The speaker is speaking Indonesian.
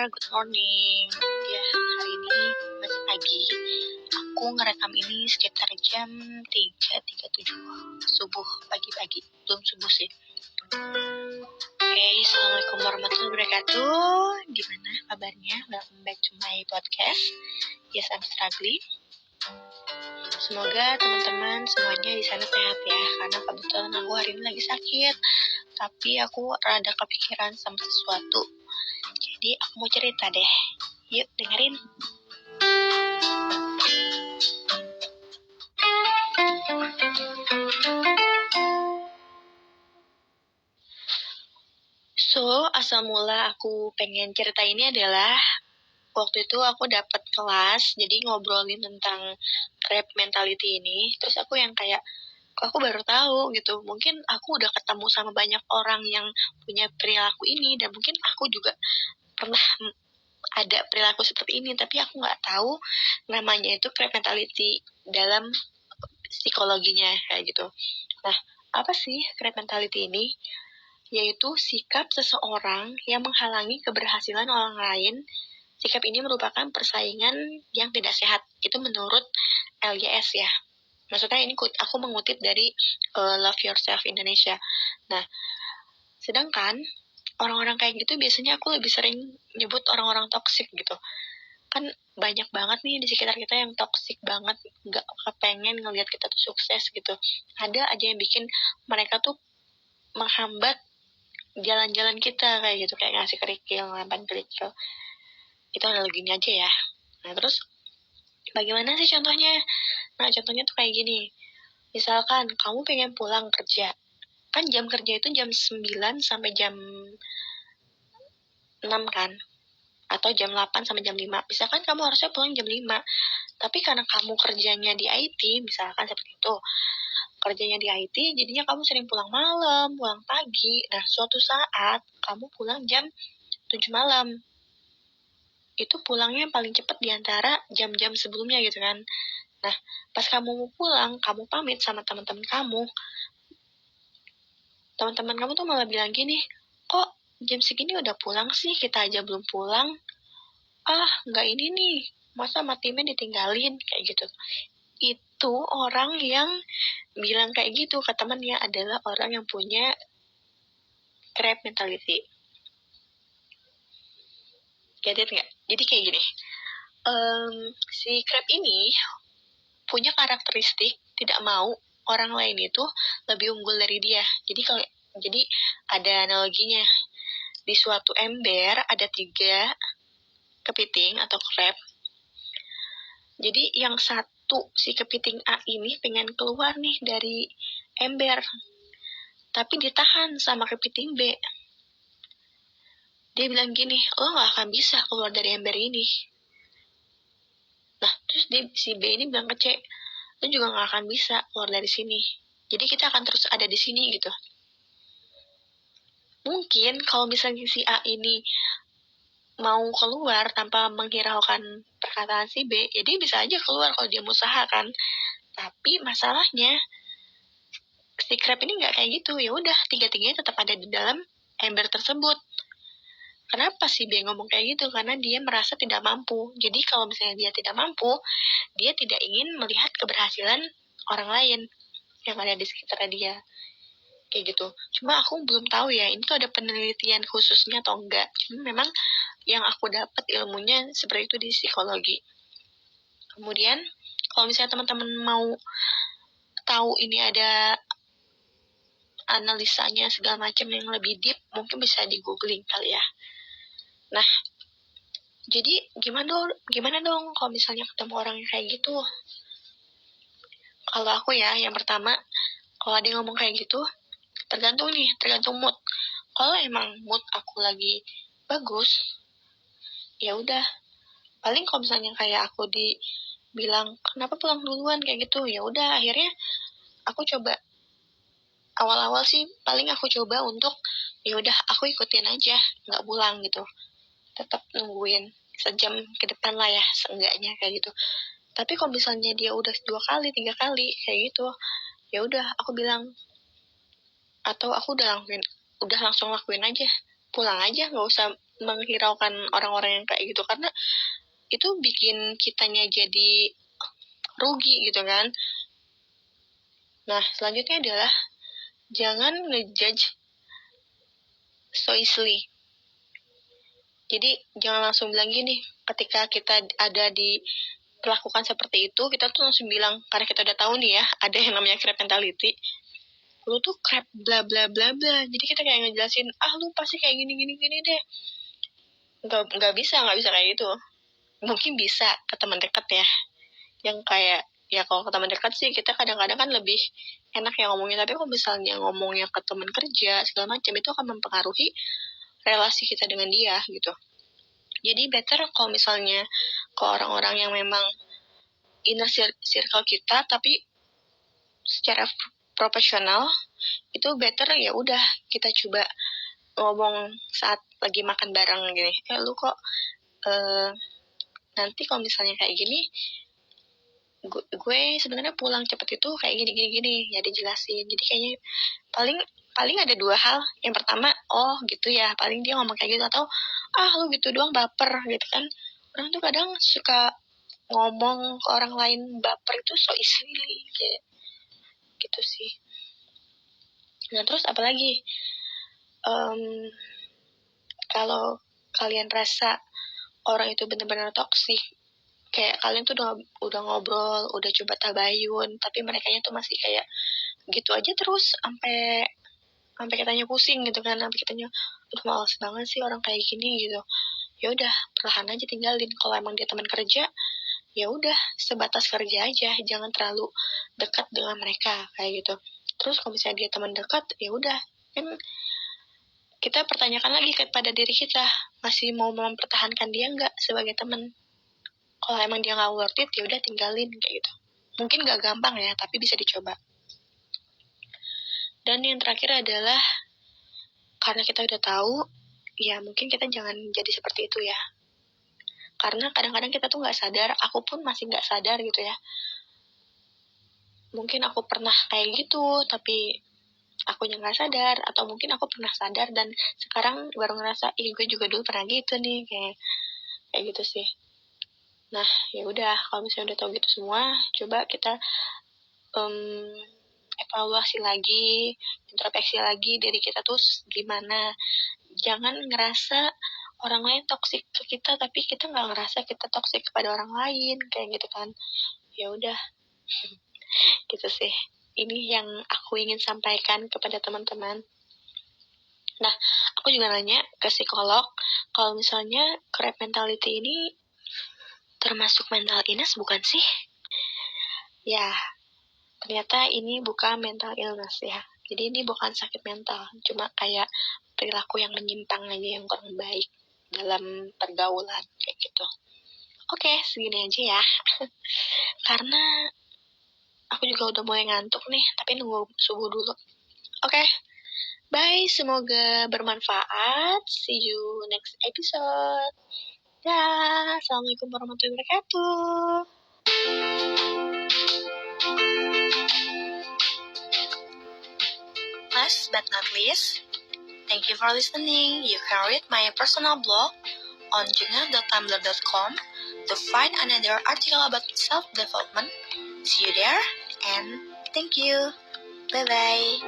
good morning. Ya, hari ini masih pagi. Aku ngerekam ini sekitar jam 3.37 subuh, pagi-pagi. Belum subuh sih. Oke, Assalamualaikum warahmatullahi wabarakatuh. Gimana kabarnya? Welcome back to my podcast. Yes, I'm struggling. Semoga teman-teman semuanya di sana sehat ya, karena kebetulan aku hari ini lagi sakit. Tapi aku rada kepikiran sama sesuatu. Jadi aku mau cerita deh. Yuk dengerin. So, asal mula aku pengen cerita ini adalah waktu itu aku dapat kelas, jadi ngobrolin tentang crab mentality ini. Terus aku yang kayak, aku baru tahu gitu. Mungkin aku udah ketemu sama banyak orang yang punya perilaku ini, dan mungkin aku juga pernah ada perilaku seperti ini, tapi aku nggak tahu namanya itu crab mentality dalam psikologinya kayak gitu. Nah, apa sih crab mentality ini? Yaitu sikap seseorang yang menghalangi keberhasilan orang lain. Sikap ini merupakan persaingan yang tidak sehat. Itu menurut LYS ya. Maksudnya ini aku mengutip dari Love Yourself Indonesia. Nah, sedangkan orang-orang kayak gitu biasanya aku lebih sering nyebut orang-orang toksik gitu. Kan banyak banget nih di sekitar kita yang toksik banget, gak kepengen ngelihat kita tuh sukses gitu. Ada aja yang bikin mereka tuh menghambat jalan-jalan kita kayak gitu, kayak ngasih kerikil, ngelempar kerikil. Itu analoginya aja ya. Nah terus bagaimana sih contohnya? Nah contohnya tuh kayak gini. Misalkan kamu pengen pulang kerja, kan jam kerja itu jam 9 sampai jam 6 kan, atau jam 8 sampai jam 5. Misalkan kamu harusnya pulang jam 5, tapi karena kamu kerjanya di IT, misalkan seperti itu, kerjanya di IT, jadinya kamu sering pulang malam, pulang pagi. Nah, suatu saat kamu pulang jam 7 malam. Itu pulangnya yang paling cepat di antara jam-jam sebelumnya gitu kan. Nah, pas kamu mau pulang, kamu pamit sama teman-teman kamu. Teman-teman kamu tuh malah bilang gini, kok jam segini udah pulang sih, kita aja belum pulang. Ah, nggak ini nih, masa sama timnya ditinggalin, kayak gitu. Itu orang yang bilang kayak gitu ke temannya adalah orang yang punya crab mentality. Get it nggak? Jadi kayak gini, si crab ini punya karakteristik tidak mau orang lain itu lebih unggul dari dia. Jadi ada analoginya, di suatu ember ada 3 kepiting atau crab. Jadi yang satu, si kepiting A ini pengen keluar nih dari ember, tapi ditahan sama kepiting B. Dia bilang gini, lo gak akan bisa keluar dari ember ini. Nah, terus si B ini bilang ke C, lo juga gak akan bisa keluar dari sini. Jadi kita akan terus ada di sini gitu. Mungkin kalau misalnya si A ini mau keluar tanpa menghiraukan perkataan si B, ya dia bisa aja keluar kalau dia mengusahakan. Tapi masalahnya si crab ini nggak kayak gitu. Ya udah, 3-3-nya tetap ada di dalam ember tersebut. Kenapa si B ngomong kayak gitu? Karena dia merasa tidak mampu. Jadi kalau misalnya dia tidak mampu, dia tidak ingin melihat keberhasilan orang lain yang ada di sekitar dia. Kayak gitu. Cuma aku belum tahu ya, ini tuh ada penelitian khususnya atau enggak. Cuma memang yang aku dapat ilmunya seperti itu di psikologi. Kemudian, kalau misalnya teman-teman mau tahu ini ada analisanya segala macam yang lebih deep, mungkin bisa di googling kali ya. Nah, jadi gimana dong kalau misalnya ketemu orang yang kayak gitu? Kalau aku ya, yang pertama, kalau ada yang ngomong kayak gitu, tergantung mood. Kalau emang mood aku lagi bagus, ya udah. Paling kalau misalnya kayak aku dibilang kenapa pulang duluan kayak gitu, ya udah akhirnya aku coba. Awal-awal sih paling aku coba untuk ya udah aku ikutin aja, nggak pulang gitu. Tetap nungguin sejam ke depan lah ya seenggaknya kayak gitu. Tapi kalau misalnya dia udah 2 kali 3 kali kayak gitu, ya udah aku bilang, atau aku udah langsung lakuin aja, pulang aja, nggak usah menghiraukan orang-orang yang kayak gitu, karena itu bikin kitanya jadi rugi gitu kan. Nah, selanjutnya adalah jangan ngejudge so easily. Jadi jangan langsung bilang gini, ketika kita ada di perlakukan seperti itu, kita tuh langsung bilang, karena kita udah tahu nih ya, ada yang namanya crab mentality, lu tuh crab bla bla bla bla. Jadi kita kayak ngejelasin, lu pasti kayak gini gini gini deh. Nggak bisa kayak gitu. Mungkin bisa ke teman dekat ya, yang kayak ya kalau ke teman dekat sih kita kadang-kadang kan lebih enak ya ngomongnya, tapi kalau misalnya ngomongnya ke teman kerja segala macam, itu akan mempengaruhi relasi kita dengan dia gitu. Jadi better kalau misalnya ke orang-orang yang memang inner circle kita tapi secara profesional, itu better ya udah kita coba ngomong saat lagi makan bareng gini, lu kok nanti kalau misalnya kayak gini, gue sebenarnya pulang cepet itu kayak gini ya dijelasin. Jadi kayaknya paling ada dua hal. Yang pertama, oh gitu ya, paling dia ngomong kayak gitu, atau lu gitu doang baper gitu kan. Orang tuh kadang suka ngomong ke orang lain baper itu so easily kayak gitu sih. Nah terus apalagi kalau kalian rasa orang itu benar-benar toksik, kayak kalian tuh udah ngobrol, udah coba tabayun, tapi merekanya tuh masih kayak gitu aja terus, sampai kitanya pusing gitu kan, sampai kitanya udah males banget sih orang kayak gini gitu. Ya udah, perlahan aja tinggalin. Kalau emang dia teman kerja, ya udah sebatas kerja aja, jangan terlalu dekat dengan mereka kayak gitu. Terus kalau misalnya dia teman dekat, ya udah kan kita pertanyakan lagi kepada diri kita, masih mau mempertahankan dia nggak sebagai teman. Kalau emang dia nggak worth it, ya udah tinggalin kayak gitu. Mungkin nggak gampang ya, tapi bisa dicoba. Dan yang terakhir adalah, karena kita udah tahu, ya mungkin kita jangan jadi seperti itu ya. Karena kadang-kadang kita tuh nggak sadar, aku pun masih nggak sadar gitu ya. Mungkin aku pernah kayak gitu, tapi aku yang nggak sadar, atau mungkin aku pernah sadar dan sekarang baru ngerasa, gue juga dulu pernah gitu nih, kayak gitu sih. Nah, ya udah, kalau misalnya udah tahu gitu semua, coba kita evaluasi lagi, introspeksi lagi diri kita tuh gimana. Jangan ngerasa orang lain toksik ke kita, tapi kita nggak ngerasa kita toksik kepada orang lain, kayak gitu kan. Ya udah, gitu sih. Ini yang aku ingin sampaikan kepada teman-teman. Nah, aku juga nanya ke psikolog, kalau misalnya crab mentality ini termasuk mental illness bukan sih? Ya, ternyata ini bukan mental illness ya. Jadi ini bukan sakit mental, cuma kayak perilaku yang menyimpang aja, yang kurang baik dalam pergaulan kayak gitu. Oke, segini aja ya. Karena aku juga udah mulai ngantuk nih, tapi nunggu subuh dulu. Oke, bye. Semoga bermanfaat. See you next episode. Dah, assalamualaikum warahmatullahi wabarakatuh. Last but not least, thank you for listening. You can read my personal blog on jurnal.tumblr.com to find another article about self-development. See you there, and thank you. Bye-bye.